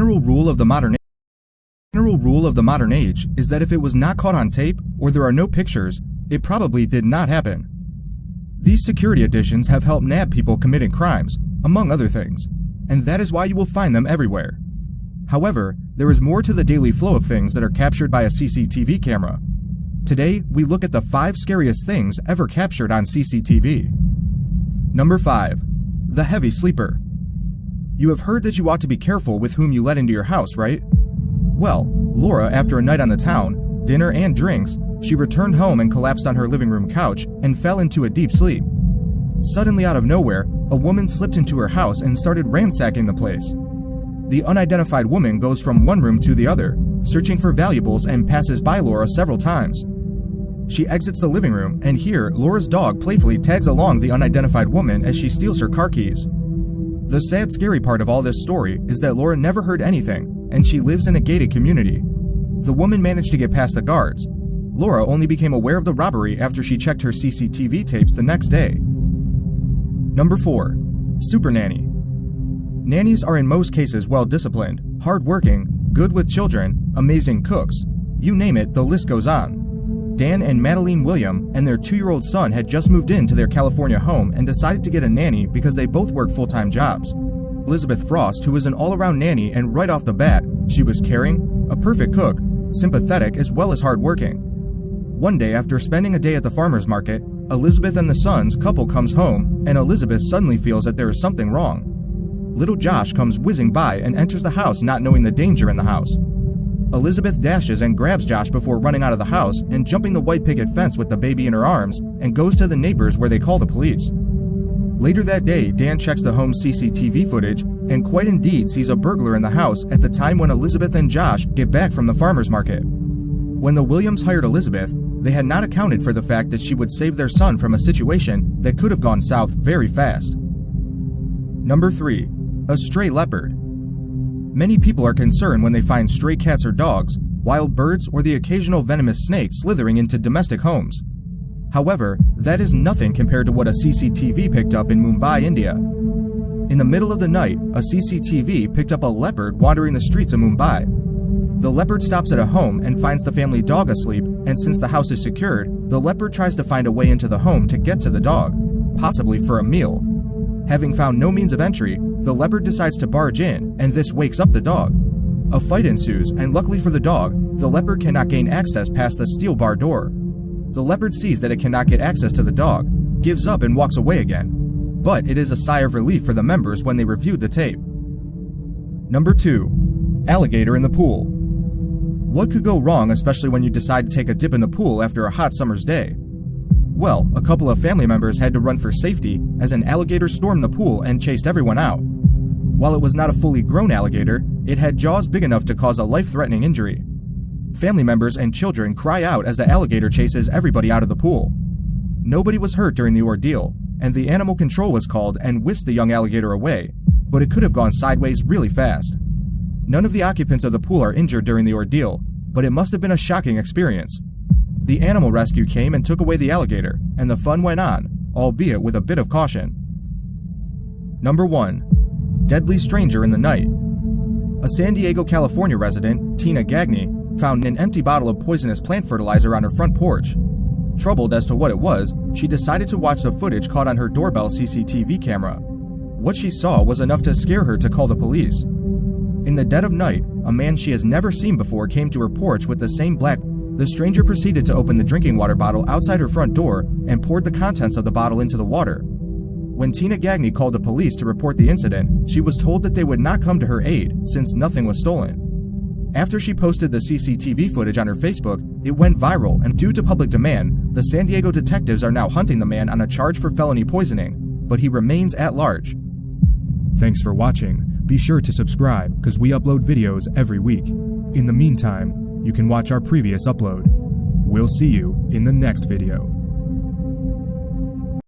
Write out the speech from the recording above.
general rule of the modern age is that if it was not caught on tape or there are no pictures, it probably did not happen. These security additions have helped nab people committing crimes, among other things, and that is why you will find them everywhere. However, there is more to the daily flow of things that are captured by a CCTV camera. Today, we look at the 5 scariest things ever captured on CCTV. Number 5. The heavy sleeper. You have heard that you ought to be careful with whom you let into your house, right? Well, Laura, after a night on the town, dinner and drinks, she returned home and collapsed on her living room couch and fell into a deep sleep. Suddenly out of nowhere, a woman slipped into her house and started ransacking the place. The unidentified woman goes from one room to the other, searching for valuables, and passes by Laura several times. She exits the living room, and here, Laura's dog playfully tags along the unidentified woman as she steals her car keys. The sad, scary part of all this story is that Laura never heard anything, and she lives in a gated community. The woman managed to get past the guards. Laura only became aware of the robbery after she checked her CCTV tapes the next day. Number 4. Super Nanny. Nannies are in most cases well-disciplined, hard-working, good with children, amazing cooks. You name it, the list goes on. Dan and Madeline William and their 2-year-old son had just moved into their California home and decided to get a nanny because they both work full-time jobs. Elizabeth Frost, who was an all-around nanny, and right off the bat, she was caring, a perfect cook, sympathetic as well as hard-working. One day after spending a day at the farmer's market, Elizabeth and the son's couple comes home, and Elizabeth suddenly feels that there is something wrong. Little Josh comes whizzing by and enters the house not knowing the danger in the house. Elizabeth dashes and grabs Josh before running out of the house and jumping the white picket fence with the baby in her arms and goes to the neighbors where they call the police. Later that day, Dan checks the home's CCTV footage and quite indeed sees a burglar in the house at the time when Elizabeth and Josh get back from the farmer's market. When the Williams hired Elizabeth, they had not accounted for the fact that she would save their son from a situation that could have gone south very fast. Number 3. A stray leopard. Many people are concerned when they find stray cats or dogs, wild birds, or the occasional venomous snake slithering into domestic homes. However, that is nothing compared to what a CCTV picked up in Mumbai, India. In the middle of the night, a CCTV picked up a leopard wandering the streets of Mumbai. The leopard stops at a home and finds the family dog asleep, and since the house is secured, the leopard tries to find a way into the home to get to the dog, possibly for a meal. Having found no means of entry, the leopard decides to barge in, and this wakes up the dog. A fight ensues, and luckily for the dog, the leopard cannot gain access past the steel bar door. The leopard sees that it cannot get access to the dog, gives up and walks away again. But it is a sigh of relief for the members when they reviewed the tape. Number 2. Alligator in the pool. What could go wrong, especially when you decide to take a dip in the pool after a hot summer's day? Well, a couple of family members had to run for safety as an alligator stormed the pool and chased everyone out. While it was not a fully grown alligator, it had jaws big enough to cause a life-threatening injury. Family members and children cry out as the alligator chases everybody out of the pool. Nobody was hurt during the ordeal, and the animal control was called and whisked the young alligator away, but it could have gone sideways really fast. None of the occupants of the pool are injured during the ordeal, but it must have been a shocking experience. The animal rescue came and took away the alligator, and the fun went on, albeit with a bit of caution. Number 1. Deadly stranger in the night. A San Diego, California resident, Tina Gagne, found an empty bottle of poisonous plant fertilizer on her front porch. Troubled as to what it was, she decided to watch the footage caught on her doorbell CCTV camera. What she saw was enough to scare her to call the police. In the dead of night, a man she has never seen before came to her porch with the same black. The stranger proceeded to open the drinking water bottle outside her front door and poured the contents of the bottle into the water. When Tina Gagne called the police to report the incident, she was told that they would not come to her aid since nothing was stolen. After she posted the CCTV footage on her Facebook, it went viral, and due to public demand, the San Diego detectives are now hunting the man on a charge for felony poisoning, but he remains at large. Thanks for watching. Be sure to subscribe because we upload videos every week. In the meantime, you can watch our previous upload. We'll see you in the next video.